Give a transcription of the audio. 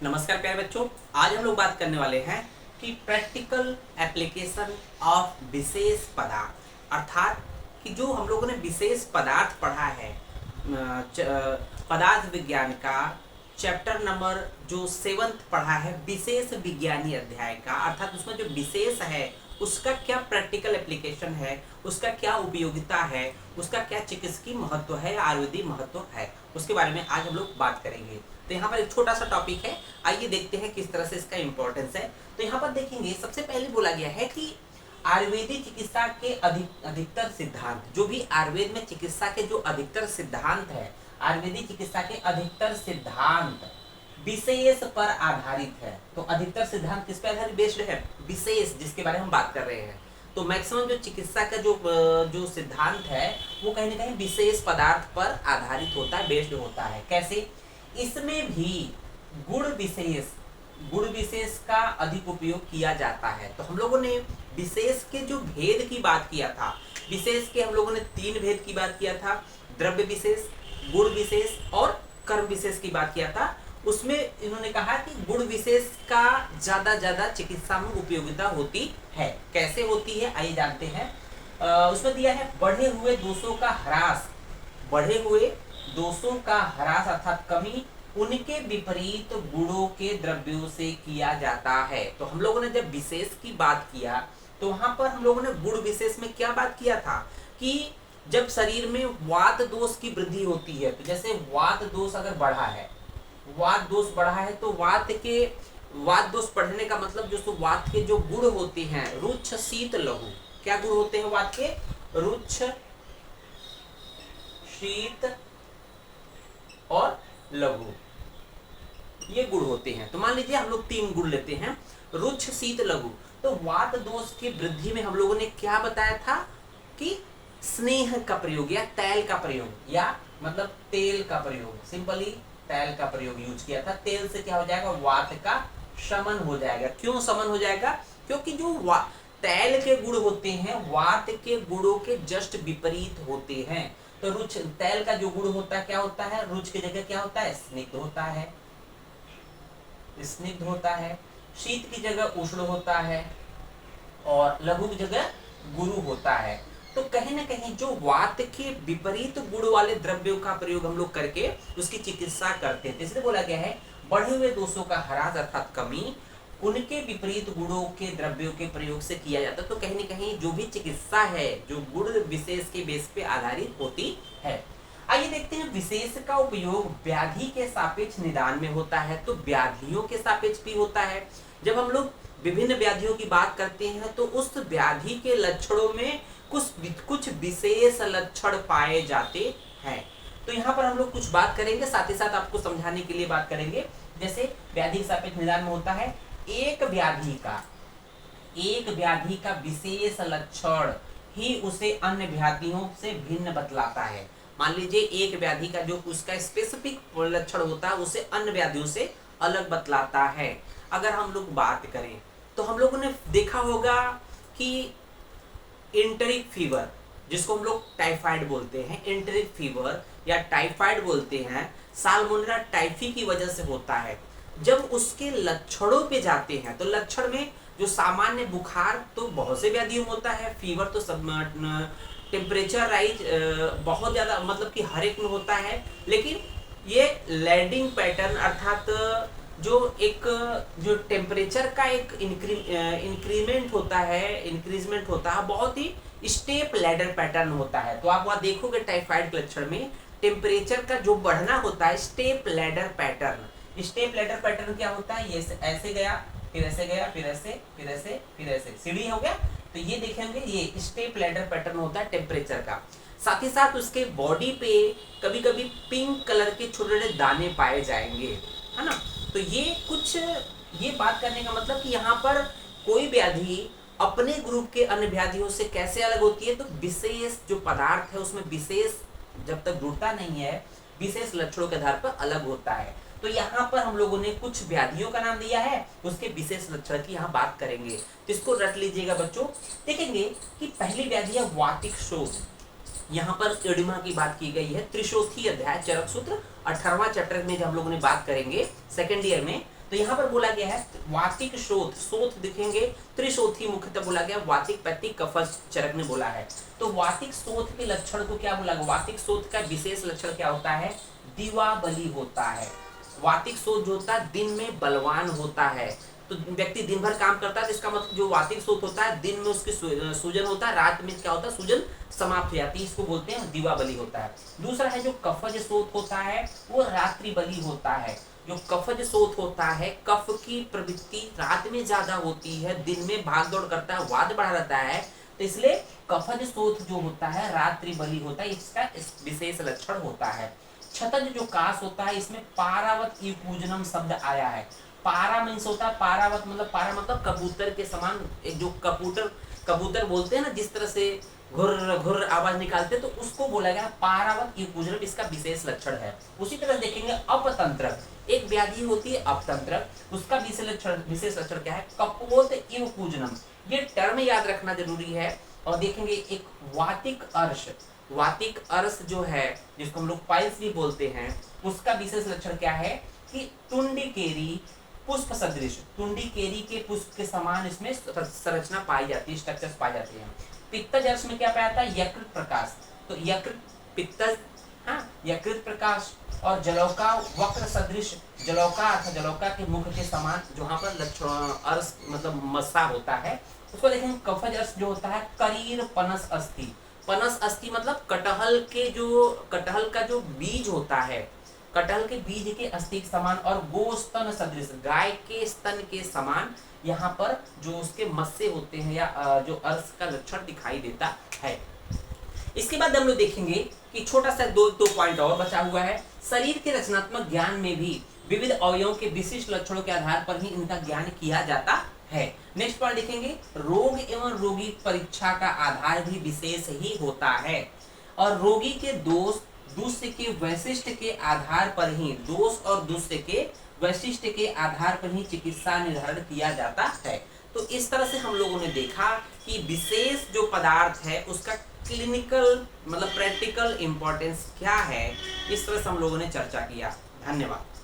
नमस्कार प्यारे बच्चों। आज हम लोग बात करने वाले हैं कि प्रैक्टिकल एप्लीकेशन ऑफ विशेष पदार्थ, अर्थात कि जो हम लोगों ने विशेष पदार्थ पढ़ा है पदार्थ विज्ञान का चैप्टर नंबर जो 7th पढ़ा है विशेष विज्ञानी अध्याय का, अर्थात उसमें जो विशेष है उसका क्या प्रैक्टिकल एप्लीकेशन है, उसका क्या उपयोगिता है, उसका क्या चिकित्सकीय महत्व है, आयुर्वेदिक महत्व है, उसके बारे में आज हम लोग बात करेंगे। तो यहाँ पर एक छोटा सा टॉपिक है, आइए देखते हैं किस तरह से इसका इंपॉर्टेंस है। तो यहाँ पर देखेंगे सबसे पहले बोला गया है कि आयुर्वेदिक चिकित्सा के अधिकतर सिद्धांत, जो भी आयुर्वेद में चिकित्सा के जो अधिकतर सिद्धांत है, आयुर्वेदिक चिकित्सा के अधिकतर सिद्धांत विशेष पर आधारित है। तो अधिकतर सिद्धांत किस पर आधारित बेस्ड है? विशेष, जिसके बारे में हम बात कर रहे हैं। तो मैक्सिमम जो चिकित्सा का जो सिद्धांत है वो कहीं ना कहीं विशेष पदार्थ पर आधारित होता है, बेस्ड होता है। कैसे? इसमें भी गुण विशेष का अधिक उपयोग किया जाता है। तो हम लोगों ने विशेष के जो भेद की बात किया था, विशेष के हम लोगों ने 3 भेद की बात किया था, द्रव्य विशेष, गुण विशेष और कर्म विशेष की बात किया था। उसमें इन्होंने कहा कि गुण विशेष का ज्यादा चिकित्सा में उपयोगिता होती है। कैसे होती है आइए जानते हैं। उसमें दिया है बढ़े हुए दोषों का ह्रास अर्थात कमी उनके विपरीत गुणों के द्रव्यों से किया जाता है। तो हम लोगों ने जब विशेष की बात किया तो वहां पर हम लोगों ने गुण विशेष में क्या बात किया था कि जब शरीर में वात दोष की वृद्धि होती है, तो जैसे वात दोष अगर बढ़ा है, वात दोष बढ़ा है तो वात दोष बढ़ने का मतलब जो वात के जो गुण होते हैं रुच्छ शीत लघु, क्या गुण होते हैं वात के? रुच्छ शीत और लघु, ये गुण होते हैं। तो मान लीजिए हम लोग 3 गुण लेते हैं, रुच्छ शीत लघु। तो वात दोष की वृद्धि में हम लोगों ने क्या बताया था कि स्नेह का प्रयोग या तैल का प्रयोग, या मतलब तेल का प्रयोग, सिंपली तैल का प्रयोग यूज किया था। तेल से क्या हो जाएगा? वात का शमन हो जाएगा। क्यों शमन हो जाएगा? क्योंकि जो तैल के गुण होते हैं वात के गुणों के जस्ट विपरीत होते हैं। तो रुच तैल का जो गुण होता है क्या होता है? रुच की जगह क्या होता है? स्निग्ध होता है, स्निग्ध होता है। शीत की जगह उष्ण होता है और लघु की जगह गुरु होता है। तो कहीं ना कहीं जो वात के विपरीत गुण वाले द्रव्यों का प्रयोग हम लोग करके उसकी चिकित्सा करते हैं। इसलिए बोला गया है बढ़े हुए दोषों का ह्रास अर्थात कमी उनके विपरीत गुणों के द्रव्यों के प्रयोग से किया जाता है। तो कहीं ना कहीं जो भी चिकित्सा है जो गुण विशेष के बेस पे आधारित होती है। आइए देखते हैं विशेष का उपयोग व्याधि के सापेक्ष निदान में होता है, तो व्याधियों के सापेक्ष भी होता है। जब हम लोग विभिन्न व्याधियों की बात करते हैं तो उस व्याधि के लक्षणों में कुछ विशेष लक्षण पाए जाते हैं। तो यहाँ पर हम लोग कुछ बात करेंगे, साथ ही साथ आपको समझाने के लिए बात करेंगे। जैसे व्याधि के सापेक्ष निदान में होता है एक व्याधि का विशेष लक्षण ही उसे अन्य व्याधियों से भिन्न बतलाता है। मान लीजिए एक व्याधि का जो उसका स्पेसिफिक लक्षण होता है उसे अन्य व्याधियों से अलग बतलाता है। अगर हम लोग बात करें तो हम लोगों ने देखा होगा कि एंटेरिक फीवर, जिसको हम लोग टाइफाइड बोलते हैं, एंटेरिक फीवर या टाइफाइड बोलते हैं, साल्मोनेला टाइफी की वजह से होता है। जब उसके लक्षणों पे जाते हैं तो लक्षण में जो सामान्य बुखार तो बहुत से व्याधियों में होता है, फीवर तो सब टेम्परेचर राइज बहुत ज्यादा मतलब कि हर एक में होता है। लेकिन ये लैंडिंग पैटर्न अर्थात जो टेम्परेचर का एक इंक्रीजमेंट होता है बहुत ही स्टेप लैडर पैटर्न होता है। तो आप वहाँ देखोगे टाइफाइड के लक्षण में टेम्परेचर का जो बढ़ना होता है step ladder pattern. Step ladder pattern क्या होता है? ये ऐसे गया, फिर ऐसे गया, फिर ऐसे, फिर ऐसे, फिर ऐसे, सीढ़ी हो गया। तो ये देखेंगे ये स्टेप लैडर पैटर्न होता है टेम्परेचर का। साथ ही साथ उसके बॉडी पे कभी कभी पिंक कलर के छोटे छोटे दाने पाए जाएंगे, है ना। तो ये बात करने का मतलब कि यहाँ पर कोई व्याधि अपने ग्रुप के अन्य व्याधियों से कैसे अलग होती है? तो विशेष जो पदार्थ है उसमें विशेष जब तक जुड़ता नहीं है विशेष लक्षणों के आधार पर अलग होता है। तो यहाँ पर हम लोगों ने कुछ व्याधियों का नाम दिया है, उसके विशेष लक्षण की यहाँ बात करेंगे। तो इसको रट लीजिएगा बच्चों। देखेंगे कि पहली व्याधि है वातिक शोथ। यहाँ पर एडिमा की बात की गई है। त्रिशोथी अध्याय चरक सूत्र 18वां चैप्टर में जब हम लोगों ने बात करेंगे सेकेंड ईयर में, तो यहाँ पर बोला गया है वातिक शोथ, शोथ देखेंगे त्रिशोथी मुख्यतः बोला गया, वातिक पैतिक कफज चरक ने बोला है। तो वातिक शोथ के लक्षण को क्या बोला गया, वातिक शोथ का विशेष लक्षण क्या होता है, दिवाबली होता है। वातिक शोथ जो होता है दिन में बलवान होता है, तो व्यक्ति दिन भर काम करता है तो इसका मतलब जो वातिक शोथ होता है दिन में उसकी सूजन होता है, रात में क्या होता है सूजन समाप्त हो जाती है, इसको बोलते हैं दिवाबली होता है। दूसरा है जो कफज शोथ होता है वो रात्रि बली होता है। जो कफज शोथ होता है, कफ की प्रवृत्ति रात में ज्यादा होती है, दिन में भाग दौड़ करता है, वाद बढ़ा रहता है, तो इसलिए कफज शोथ जो होता है रात्रि बली होता है, इसका विशेष लक्षण होता है। क्षतज जो काश होता है इसमें पारावत पूजनम शब्द आया है। पारा मीन्स होता है, पारावत मतलब पारा मतलब कबूतर के समान, एक जो कबूतर बोलते हैं ना जिस तरह से घुर घुर आवाज निकालते हैं, तो उसको बोला गया पारावत पूजनम, इसका विशेष लक्षण है। उसी तरह देखेंगे अपतंत्र, एक व्याधि होती है अपतंत्र, उसका विशेष लक्षण क्या है, कपोत इव पूजनम, ये टर्म याद रखना जरूरी है। और देखेंगे एक वातिक अर्श, वातिक अर्श जो है जिसको हम लोग पाइल्स भी बोलते हैं, उसका विशेष लक्षण क्या है कि टुंडी केरी पुष्प सदृश, टुंडी केरी के पुष्प के समान इसमें संरचना पाई जाती है, स्ट्रक्चर्स पाए जाते हैं। पित्तज अर्श में क्या पाया जाता है, यकृत प्रकाश, तो यकृत पित्तज, हाँ यकृत प्रकाश। और जलौका वक्र सदृश, जलौका अर्थात जलौका के मुख के समान जहाँ पर लक्षण अर्श मतलब मस्सा होता है, उसको देखेंगे। कफज अर्श जो होता है करीर पनस अस्थि, पनस अस्थि मतलब कटहल का जो बीज होता है, कटहल के बीज के अस्थि के समान, और गोस्तन सदृश, गाय के स्तन के समान यहाँ पर जो उसके मस्से होते हैं या जो अर्श का लक्षण दिखाई देता है। इसके बाद हम लोग देखेंगे कि छोटा सा दो पॉइंट और बचा हुआ है। शरीर के रचनात्मक ज्ञान में भी विविध अवयवों के विशिष्ट लक्षणों के आधार पर ही इनका ज्ञान किया जाता है। नेक्स्ट पॉइंट देखेंगे, रोग एवं रोगी परीक्षा का आधार भी विशेष ही होता है, और रोगी के दोष दूसरे के वैशिष्ट के आधार पर ही, दोष और दूसरे के वैशिष्ट के आधार पर ही चिकित्सा निर्धारण किया जाता है। तो इस तरह से हम लोगों ने देखा कि विशेष जो पदार्थ है उसका क्लिनिकल मतलब प्रैक्टिकल इंपॉर्टेंस क्या है, इस तरह से हम लोगों ने चर्चा किया। धन्यवाद।